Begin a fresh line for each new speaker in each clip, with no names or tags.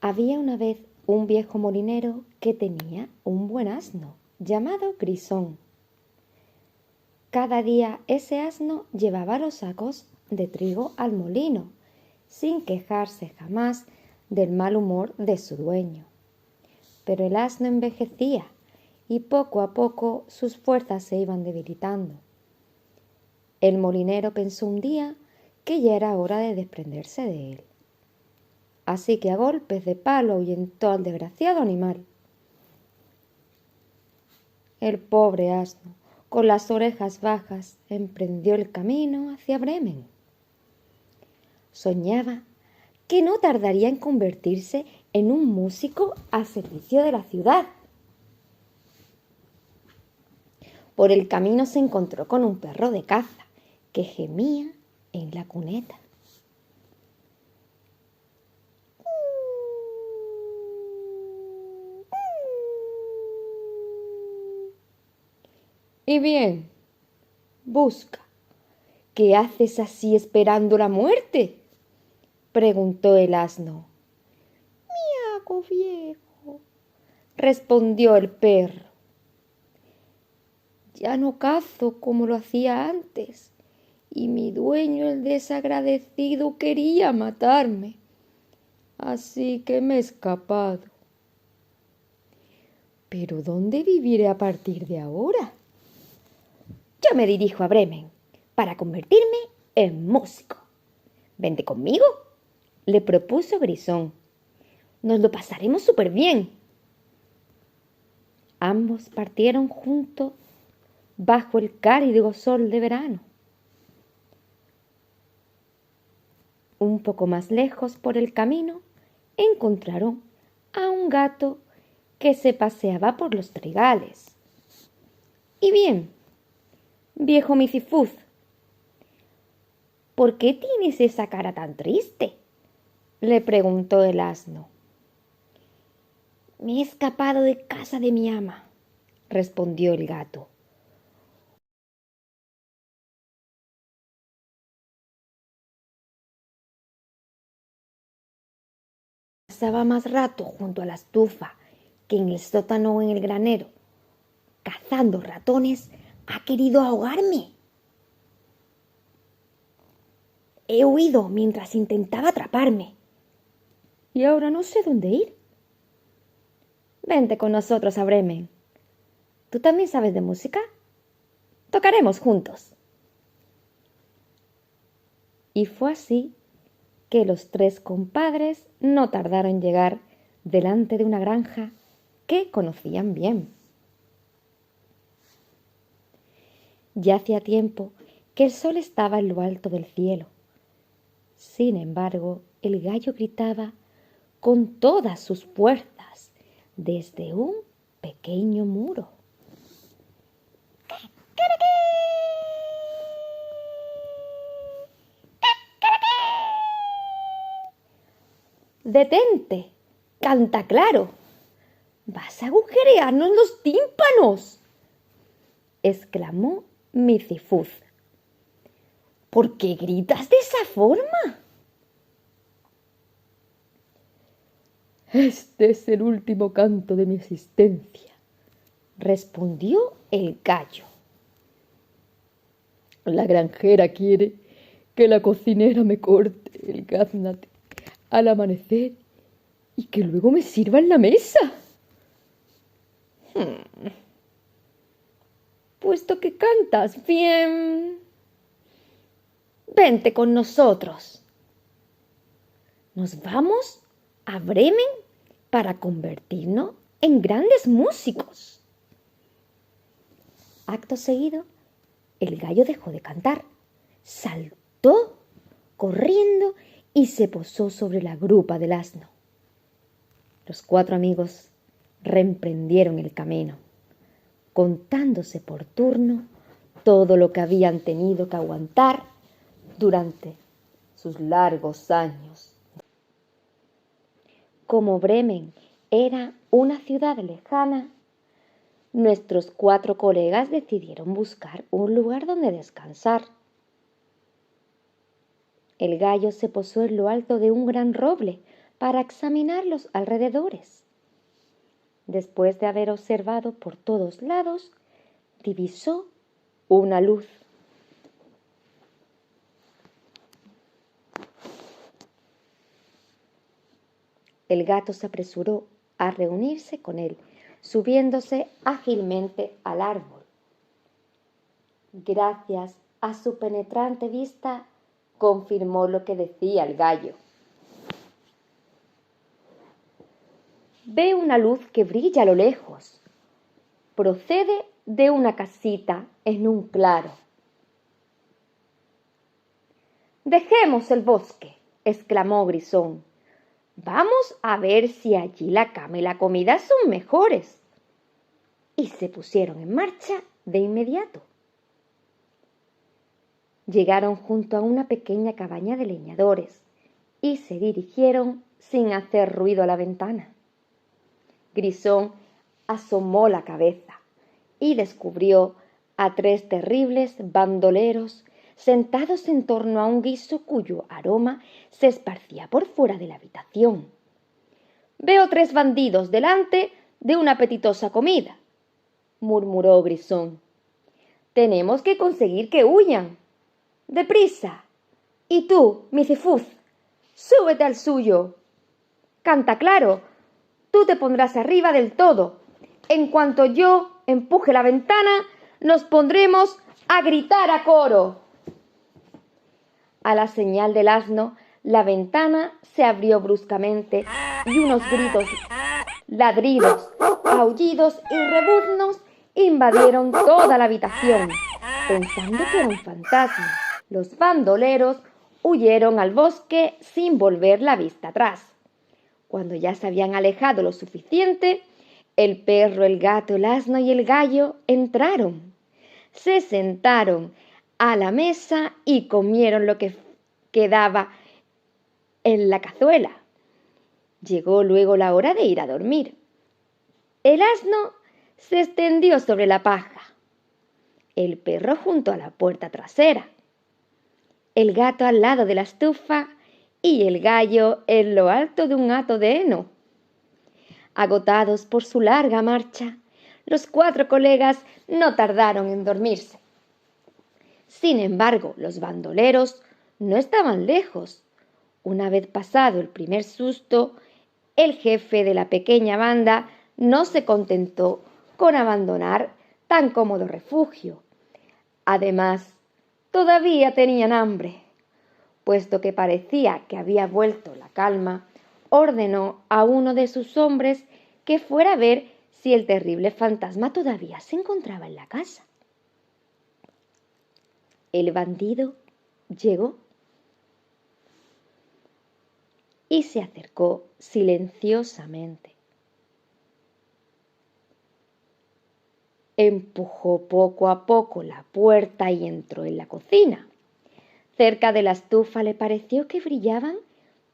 Había una vez un viejo molinero que tenía un buen asno llamado Grisón. Cada día ese asno llevaba los sacos de trigo al molino, sin quejarse jamás del mal humor de su dueño. Pero el asno envejecía y poco a poco sus fuerzas se iban debilitando. El molinero pensó un día que ya era hora de desprenderse de él. Así que a golpes de palo ahuyentó al desgraciado animal. El pobre asno, con las orejas bajas, emprendió el camino hacia Bremen. Soñaba que no tardaría en convertirse en un músico al servicio de la ciudad. Por el camino se encontró con un perro de caza que gemía en la cuneta. Y bien, busca, ¿qué haces así esperando la muerte?, preguntó el asno. Miau, viejo, respondió el perro. Ya no cazo como lo hacía antes, y mi dueño, el desagradecido, quería matarme. Así que me he escapado. ¿Pero dónde viviré a partir de ahora? Yo me dirijo a Bremen para convertirme en músico. Vente conmigo, le propuso Grisón. Nos lo pasaremos súper bien. Ambos partieron juntos bajo el cálido sol de verano. Un poco más lejos por el camino encontraron a un gato que se paseaba por los trigales. Y bien, viejo Misifuz, ¿por qué tienes esa cara tan triste?, le preguntó el asno. Me he escapado de casa de mi ama, respondió el gato. Pasaba más rato junto a la estufa que en el sótano o en el granero. Cazando ratones, ha querido ahogarme. He huido mientras intentaba atraparme. Y ahora no sé dónde ir. Vente con nosotros a Bremen. ¿Tú también sabes de música? Tocaremos juntos. Y fue así que los tres compadres no tardaron en llegar delante de una granja que conocían bien. Ya hacía tiempo que el sol estaba en lo alto del cielo. Sin embargo, el gallo gritaba con todas sus fuerzas desde un pequeño muro. ¡Detente! ¡Canta claro! ¡Vas a agujerearnos los tímpanos!, exclamó Misifuz. ¿Por qué gritas de esa forma? Este es el último canto de mi existencia, respondió el gallo. La granjera quiere que la cocinera me corte el gaznate al amanecer y que luego me sirva en la mesa. Puesto que cantas bien, vente con nosotros. Nos vamos a Bremen para convertirnos en grandes músicos. Acto seguido, el gallo dejó de cantar, saltó corriendo y se posó sobre la grupa del asno. Los cuatro amigos reemprendieron el camino, contándose por turno todo lo que habían tenido que aguantar durante sus largos años. Como Bremen era una ciudad lejana, nuestros cuatro colegas decidieron buscar un lugar donde descansar. El gallo se posó en lo alto de un gran roble para examinar los alrededores. Después de haber observado por todos lados, divisó una luz. El gato se apresuró a reunirse con él, subiéndose ágilmente al árbol. Gracias a su penetrante vista, confirmó lo que decía el gallo. Ve una luz que brilla a lo lejos. Procede de una casita en un claro. Dejemos el bosque, exclamó Grisón. Vamos a ver si allí la cama y la comida son mejores. Y se pusieron en marcha de inmediato. Llegaron junto a una pequeña cabaña de leñadores y se dirigieron sin hacer ruido a la ventana. Grisón asomó la cabeza y descubrió a 3 terribles bandoleros sentados en torno a un guiso cuyo aroma se esparcía por fuera de la habitación. Veo 3 bandidos delante de una apetitosa comida, murmuró Grisón. Tenemos que conseguir que huyan. ¡Deprisa! Y tú, Micifuz, súbete al suyo. Canta claro, tú te pondrás arriba del todo. En cuanto yo empuje la ventana, nos pondremos a gritar a coro. A la señal del asno, la ventana se abrió bruscamente y unos gritos, ladridos, aullidos y rebuznos invadieron toda la habitación. Pensando que era un fantasma, los bandoleros huyeron al bosque sin volver la vista atrás. Cuando ya se habían alejado lo suficiente, el perro, el gato, el asno y el gallo entraron. Se sentaron a la mesa y comieron lo que quedaba en la cazuela. Llegó luego la hora de ir a dormir. El asno se extendió sobre la paja, el perro junto a la puerta trasera, el gato al lado de la estufa y el gallo en lo alto de un hato de heno. Agotados por su larga marcha, los 4 colegas no tardaron en dormirse. Sin embargo, los bandoleros no estaban lejos. Una vez pasado el primer susto, el jefe de la pequeña banda no se contentó con abandonar tan cómodo refugio. Además, todavía tenían hambre. Puesto que parecía que había vuelto la calma, ordenó a uno de sus hombres que fuera a ver si el terrible fantasma todavía se encontraba en la casa. El bandido llegó y se acercó silenciosamente. Empujó poco a poco la puerta y entró en la cocina. Cerca de la estufa le pareció que brillaban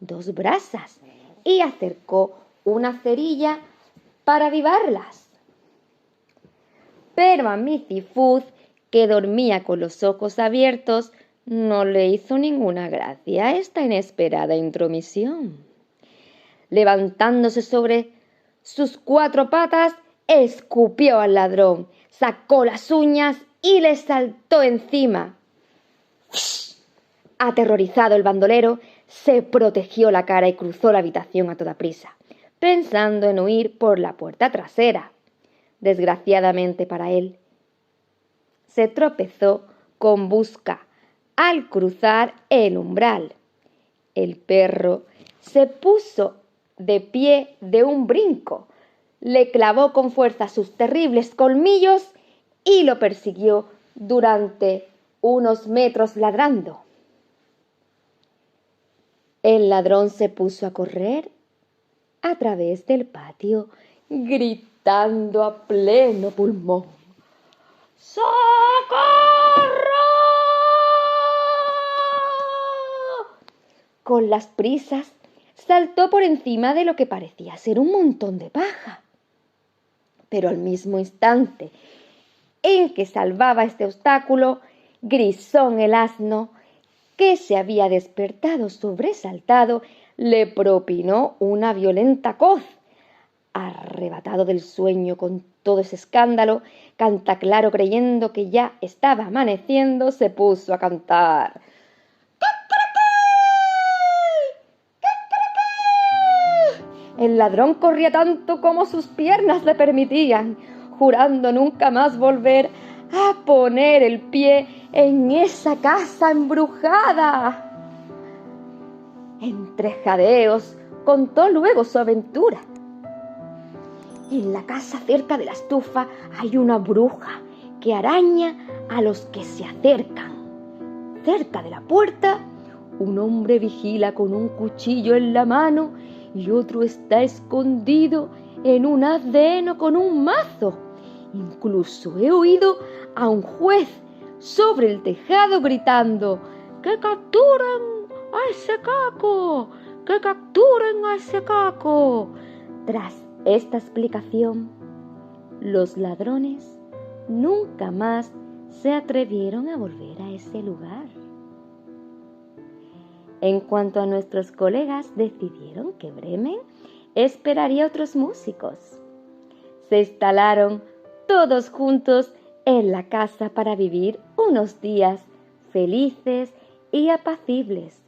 2 brasas y acercó una cerilla para avivarlas. Pero a Micifuz, que dormía con los ojos abiertos, no le hizo ninguna gracia esta inesperada intromisión. Levantándose sobre sus 4 patas, escupió al ladrón, sacó las uñas y le saltó encima. Aterrorizado el bandolero, se protegió la cara y cruzó la habitación a toda prisa, pensando en huir por la puerta trasera. Desgraciadamente para él, se tropezó con Busca al cruzar el umbral. El perro se puso de pie de un brinco, le clavó con fuerza sus terribles colmillos y lo persiguió durante unos metros ladrando. El ladrón se puso a correr a través del patio, gritando a pleno pulmón: ¡Socorro! Con las prisas saltó por encima de lo que parecía ser un montón de paja. Pero al mismo instante en que salvaba este obstáculo, Grisón el asno, que se había despertado sobresaltado, le propinó una violenta coz. Arrebatado del sueño con todo ese escándalo, Cantaclaro, creyendo que ya estaba amaneciendo, se puso a cantar. El ladrón corría tanto como sus piernas le permitían, jurando nunca más volver a poner el pie en esa casa embrujada. Entre jadeos contó luego su aventura. En la casa cerca de la estufa hay una bruja que araña a los que se acercan. Cerca de la puerta, un hombre vigila con un cuchillo en la mano y otro está escondido en un haz de heno con un mazo. Incluso he oído a un juez sobre el tejado gritando: ¡que capturen a ese caco! ¡Que capturen a ese caco! Tras esta explicación, los ladrones nunca más se atrevieron a volver a ese lugar. En cuanto a nuestros colegas, decidieron que Bremen esperaría a otros músicos. Se instalaron todos juntos en la casa para vivir unos días felices y apacibles.